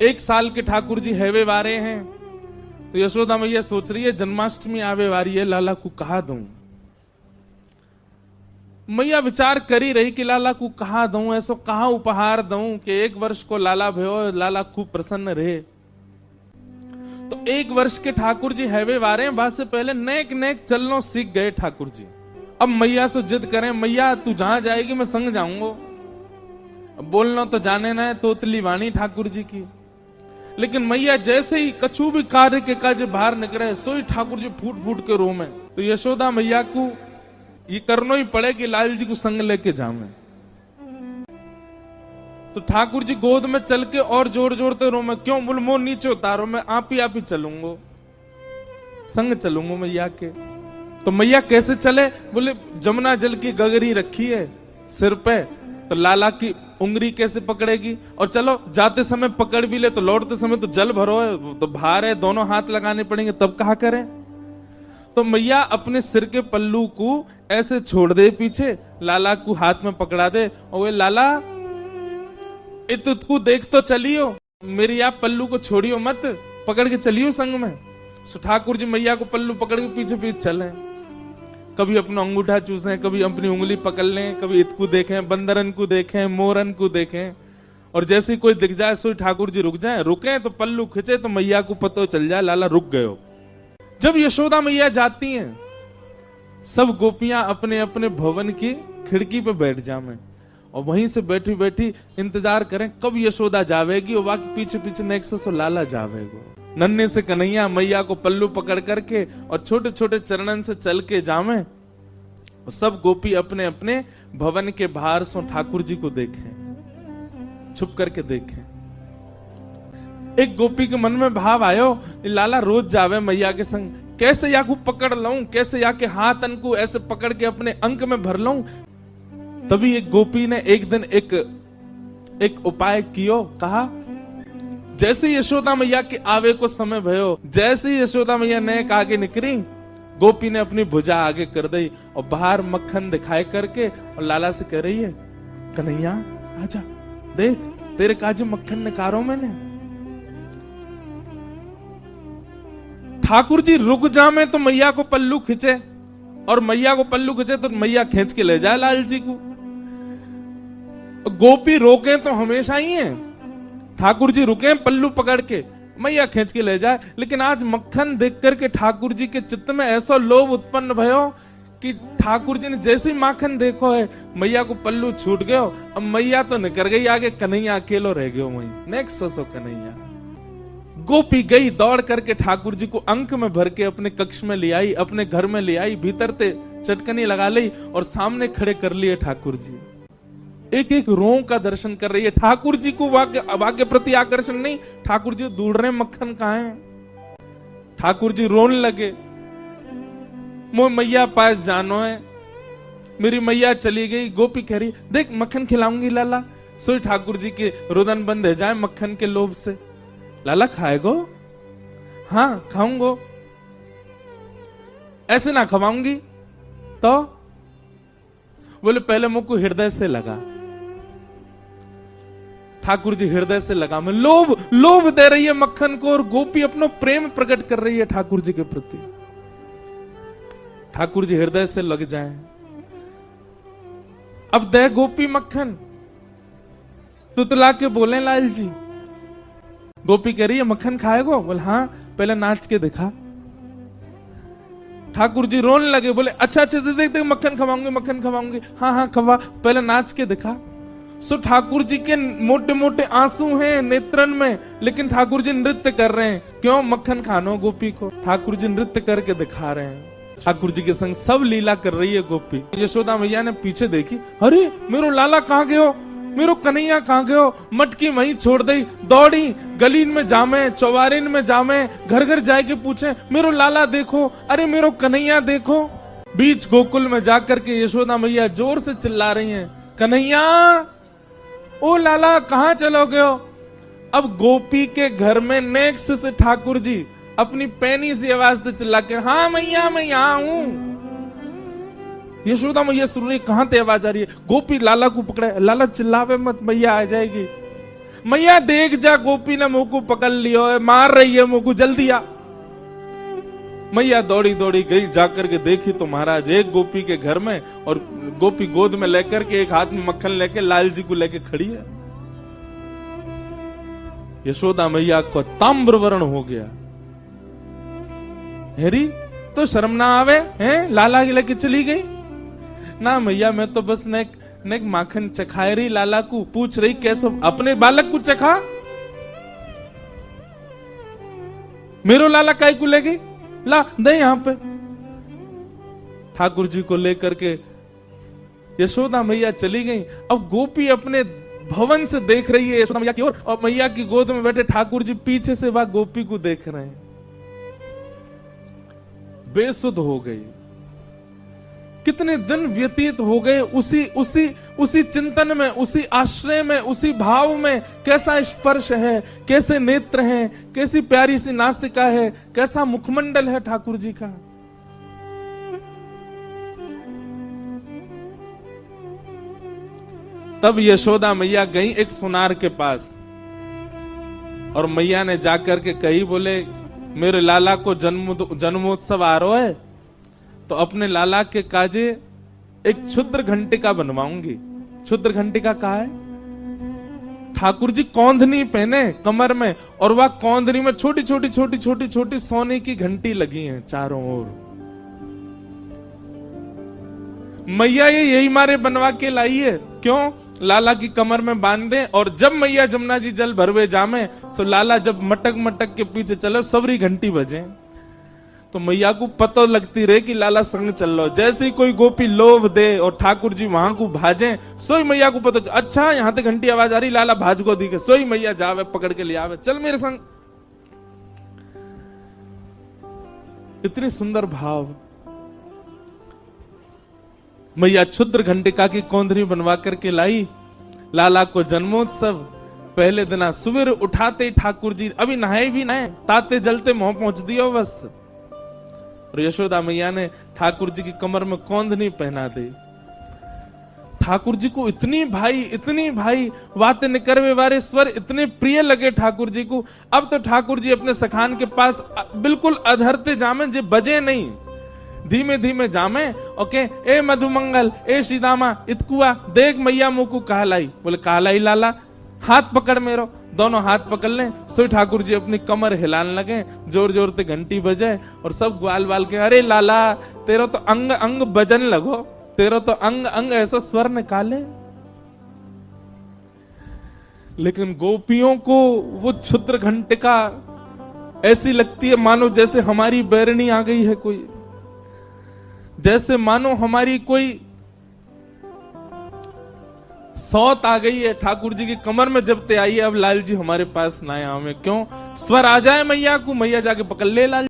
1 साल के ठाकुर जी हैवे वारे हैं। तो यशोदा मैया सोच रही है जन्माष्टमी आवे वारी है, लाला को कहा दूं। मैया विचार करी रही कि लाला को कहा दूं, ऐसो कहा उपहार दूं कि 1 वर्ष को लाला भयो, लाला खूब प्रसन्न रहे। तो 1 वर्ष के ठाकुर जी हैवे वारे, वहां से पहले नेक नेक चलनो सीख गए ठाकुर जी। अब मैया से जिद करें, मैया तू जहां जाएगी मैं संग जाऊंगा। बोलना तो जाने ना है तोतली वाणी ठाकुर जी की, लेकिन मैया जैसे ही कछु भी कार्य के काज बाहर निकले, सोई ठाकुर जी फूट फूट के रो में। तो यशोदा मैया को ये करना ही पड़े कि लाल जी को संग लेके जाऊं। तो ठाकुर जी गोद में चल के और जोर जोरते रो में, क्यों? बोल मोह नीचे उतारो, मैं आप ही चलूंगा, संग चलूंगा मैया के। तो मैया कैसे चले? बोले जमुना जल की गगरी रखी है सिर पे, तो लाला की उंगली कैसे पकड़ेगी? और चलो जाते समय पकड़ भी ले तो लौटते समय तो जल भरो है, तो भार है, दोनों हाथ लगाने पड़ेंगे, तब कहा करें? तो मैया अपने सिर के पल्लू को ऐसे छोड़ दे पीछे, लाला को हाथ में पकड़ा दे और वे लाला इतको देख तो चलियो, मेरी आप पल्लू को छोड़ियो मत, पकड़ के चलियो संग में। सो ठाकुर जी मैया को पल्लू पकड़ के पीछे पीछे चले, कभी अपना अंगूठा चूसें, कभी अपनी उंगली पकड़ लें, कभी इतको देखें, बंदरन को देखें, मोरन को देखें, और जैसे ही कोई दिख जाए सो ठाकुर जी रुक जाए, रुके तो पल्लू खिंचे तो मैया को पता चल जाए लाला रुक गयो। जब यशोदा मैया जाती हैं, सब गोपियां अपने अपने भवन की खिड़की पे बैठ जाए और वहीं से बैठी बैठी इंतजार करें कब यशोदा जावेगी, और बाकी पीछे पीछे नेक्स्ट से लाला जावेगो। नन्हे से कन्हैया मैया को पल्लू पकड़ करके और छोटे छोटे चरणन से चल के जावे, और सब गोपी अपने अपने भवन के बाहर से ठाकुर जी को देखें, छुप करके देखें। एक गोपी के मन में भाव आयो, लाला रोज जावे मैया के संग, कैसे या को पकड़ लऊं, कैसे या के हाथ अनको ऐसे पकड़ के अपने अंक में भर लऊं। तभी एक गोपी ने एक दिन एक उपाय कियो, कहा जैसे यशोदा मैया के आवे को समय भयो, जैसे यशोदा मैया नेक आगे निकली, गोपी ने अपनी भुजा आगे कर दी और बाहर मक्खन दिखाए करके और लाला से कह रही है, कन्हैया आजा, देख तेरे काजू मक्खन निकारो मैंने। ठाकुर जी रुक जामे तो मैया को पल्लू खींचे, और मैया को पल्लू खींचे तो मैया खींच के ले जाए लाल जी को। गोपी रोके तो हमेशा ही है, ठाकुर जी रुके पल्लू पकड़ के, मैया खींच के ले जाए। लेकिन आज मक्खन देख करके ठाकुर जी के चित्त में ऐसा लोभ उत्पन्न भयो कि ठाकुर जी ने जैसे ही माखन देखो है, मैया को पल्लू छूट गयो, अब मैया तो निकल गई आगे, कन्हैया अकेलो रह गयो वहीं। Next so Kanhaiya. गोपी गई दौड़ करके ठाकुर जी को अंक में भर के अपने कक्ष में ले आई, अपने घर में ले आई, भीतर ते चटकनी लगा ली और सामने खड़े कर लिए ठाकुर जी। एक एक रों का दर्शन कर रही है। ठाकुर जी को वाक्य प्रति आकर्षण नहीं, ठाकुर जी ढूंढ रहे मक्खन कहां है। ठाकुर जी रोने लगे, मोह मैया पास जानो है, मेरी मैया चली गई। गोपी कह रही देख मक्खन खिलाऊंगी लाला। सोई ठाकुर जी के रुदन बंद है जाए मक्खन के लोभ से। लाला खाएगो? हाँ खाऊंगो। ऐसे ना खवाऊंगी तो? बोले पहले मुझको हृदय से लगा। ठाकुर जी हृदय से लगा में लोभ दे रही है मक्खन को, और गोपी अपना प्रेम प्रकट कर रही है ठाकुर जी के प्रति। ठाकुर जी हृदय से लग जाए। अब दे गोपी मक्खन, तुतला के बोले लाल जी। गोपी कह रही है मक्खन खाएगो? बोले हाँ, पहले नाच के दिखा। ठाकुर जी रोने लगे, बोले अच्छा देख देख मक्खन खवाऊंगी। हाँ हाँ खवा, पहले नाच के दिखा। सो ठाकुर जी के मोटे मोटे आंसू हैं नेत्रन में, लेकिन ठाकुर जी नृत्य कर रहे हैं। क्यों? मक्खन खानो गोपी को। ठाकुर जी नृत्य करके दिखा रहे हैं। ठाकुर जी के संग सब लीला कर रही है गोपी। यशोदा मैया ने पीछे देखी, अरे मेरो लाला कहाँ गयो, मेरो कन्हैया कहाँ गयो। मटकी वहीं छोड़ दी, दौड़ी गलीन में जामे, चौवारिन में जामे, घर घर जाए के पूछे मेरो लाला देखो, अरे मेरो कन्हैया देखो। बीच गोकुल में जाकर के यशोदा मैया जोर से चिल्ला रही हैं, कन्हैया ओ लाला कहाँ चलो गयो। अब गोपी के घर में नेक्स्ट से ठाकुर जी अपनी पैनी सी आवाज से चिल्ला के, हाँ मैया मैं यहाँ हूं। यशोदा मैया सुन रही, कहां ते आवाज आ रही है। गोपी लाला को पकड़े, लाला चिल्लावे मत, मैया आ जाएगी। मैया देख जा गोपी ने मुंह को पकड़ लियो है, मार रही है मुंह को, जल्दी आ। मैया दौड़ी दौड़ी गई, जाकर के देखी तो महाराज एक गोपी के घर में, और गोपी गोद में लेकर के एक हाथ में मक्खन लेके लाल जी को लेके खड़ी है। यशोदा मैया को ताम्रवर्ण हो गया। हेरी तो शर्म ना आवे हैं, लाला के लेके चली गई ना। मैया मैं तो बस नेक माखन चखाए रही, लाला को पूछ रही कैसे अपने बालक को चखा, मेरो लाला काय को ले गई, ला दे यहां पे। ठाकुर जी को लेकर के यशोदा मैया चली गई। अब गोपी अपने भवन से देख रही है यशोदा मैया की ओर, और मैया की गोद में बैठे ठाकुर जी पीछे से वह गोपी को देख रहे हैं। बेसुध हो गई। कितने दिन व्यतीत हो गए उसी चिंतन में, उसी आश्रय में, उसी भाव में। कैसा स्पर्श है, कैसे नेत्र हैं, कैसी प्यारी सी नासिका है, कैसा मुखमंडल है ठाकुर जी का। तब यशोदा मैया गई एक सुनार के पास, और मैया ने जाकर के कही, बोले मेरे लाला को जन्मोत्सव आ रहा है, तो अपने लाला के काजे एक क्षुद्र घंटिका बनवाऊंगी। क्षुद्र घंटिका कहा है? ठाकुर जी कौंधनी पहने कमर में, और वह कौंधनी में छोटी छोटी छोटी छोटी छोटी सोने की घंटी लगी हैं चारों ओर। मैया ये यही मारे बनवा के लाई है, क्यों? लाला की कमर में बांध दे, और जब मैया जमुना जी जल भरवे जामे, सो लाला जब मटक मटक के पीछे चले, सबरी घंटी बजे, तो मैया को पता लगती रहे कि लाला संग चल लो। जैसे ही कोई गोपी लोभ दे और ठाकुर जी वहां को भाजे, सोई मैया को पता, अच्छा यहां तक घंटी आवाज आ रही, लाला भाज को दी के, सोई मैया जावे पकड़ के ले आवे, चल मेरे संग। इतनी सुंदर भाव। मैया क्षुद्र घंटिका की कौंधनी बनवा करके लाई। लाला को जन्मोत्सव पहले दिन सुबह उठाते ठाकुर जी अभी नहाए भी नहाए, ताते जलते मुंह पहुंच दियो बस। और यशोदा मैया ने ठाकुर जी की कमर में कौंधनी पहना दी। ठाकुर जी को इतनी भाई बातें निकरवे वारे स्वर इतने प्रिय लगे ठाकुर जी को। अब तो ठाकुर जी अपने सखान के पास बिल्कुल अधरते जामे, जे बजे नहीं, धीमे धीमे जामे। ओके, ए मधुमंगल, ए सीदामा, इतकुआ देख मैया मुंह को कहलाई। बोले कहलाई लाला, हाथ पकड़ मेरो। दोनों हाथ पकड़ लें, सो ठाकुर जी अपनी कमर हिलाने लगे, जोर जोर से घंटी बजे, और सब ग्वाल बाल के, अरे लाला तेरा तो अंग अंग बजन लगो, तेरा तो अंग अंग ऐसा स्वर निकाले। लेकिन गोपियों को वो क्षुद्र घंटिका ऐसी लगती है मानो जैसे हमारी बैरनी आ गई है कोई, जैसे मानो हमारी कोई सौत आ गई है। ठाकुर जी की कमर में जब ते आई है, अब लाल जी हमारे पास ना आए, हमें क्यों? स्वर आ जाए मैया को, मैया जाके पकड़ ले लाल